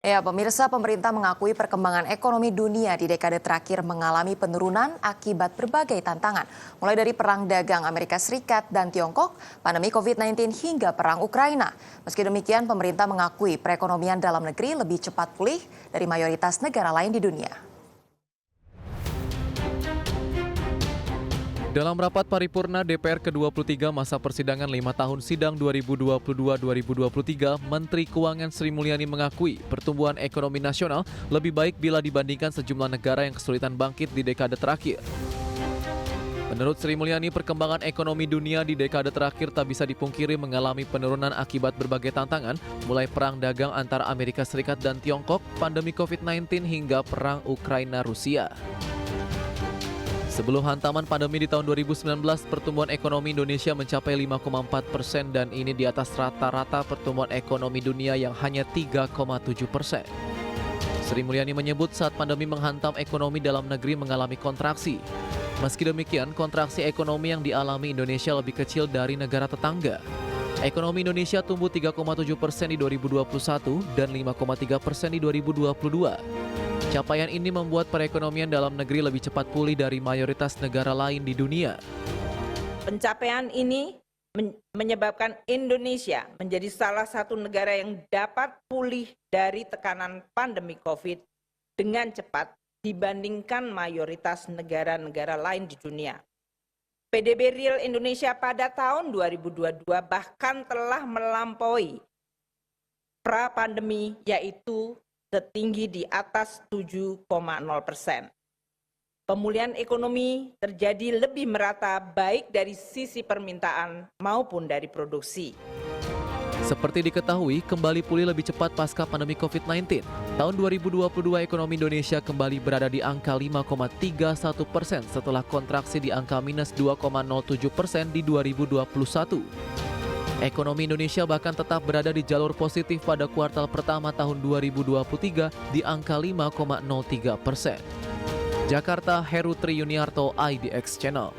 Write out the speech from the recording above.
Ya, pemirsa, pemerintah mengakui perkembangan ekonomi dunia di dekade terakhir mengalami penurunan akibat berbagai tantangan. Mulai dari perang dagang Amerika Serikat dan Tiongkok, pandemi COVID-19 hingga perang Ukraina. Meski demikian, pemerintah mengakui perekonomian dalam negeri lebih cepat pulih dari mayoritas negara lain di dunia. Dalam rapat paripurna DPR ke-23 masa persidangan 5 tahun sidang 2022-2023, Menteri Keuangan Sri Mulyani mengakui pertumbuhan ekonomi nasional lebih baik bila dibandingkan sejumlah negara yang kesulitan bangkit di dekade terakhir. Menurut Sri Mulyani, perkembangan ekonomi dunia di dekade terakhir tak bisa dipungkiri mengalami penurunan akibat berbagai tantangan, mulai perang dagang antara Amerika Serikat dan Tiongkok, pandemi COVID-19 hingga perang Ukraina-Rusia. Sebelum hantaman pandemi di tahun 2019, pertumbuhan ekonomi Indonesia mencapai 5,4% dan ini di atas rata-rata pertumbuhan ekonomi dunia yang hanya 3,7%. Sri Mulyani menyebut saat pandemi menghantam ekonomi dalam negeri mengalami kontraksi. Meski demikian, kontraksi ekonomi yang dialami Indonesia lebih kecil dari negara tetangga. Ekonomi Indonesia tumbuh 3,7% di 2021 dan 5,3% di 2022. Capaian ini membuat perekonomian dalam negeri lebih cepat pulih dari mayoritas negara lain di dunia. Pencapaian ini menyebabkan Indonesia menjadi salah satu negara yang dapat pulih dari tekanan pandemi COVID dengan cepat dibandingkan mayoritas negara-negara lain di dunia. PDB real Indonesia pada tahun 2022 bahkan telah melampaui pra-pandemi, yaitu setinggi di atas 7,0%. Pemulihan ekonomi terjadi lebih merata baik dari sisi permintaan maupun dari produksi. Seperti diketahui, kembali pulih lebih cepat pasca pandemi COVID-19. Tahun 2022 ekonomi Indonesia kembali berada di angka 5,31% setelah kontraksi di angka minus 2,07% di 2021. Ekonomi Indonesia bahkan tetap berada di jalur positif pada kuartal pertama tahun 2023 di angka 5,03%. Jakarta, Heru Tri Yuniarto, IDX Channel.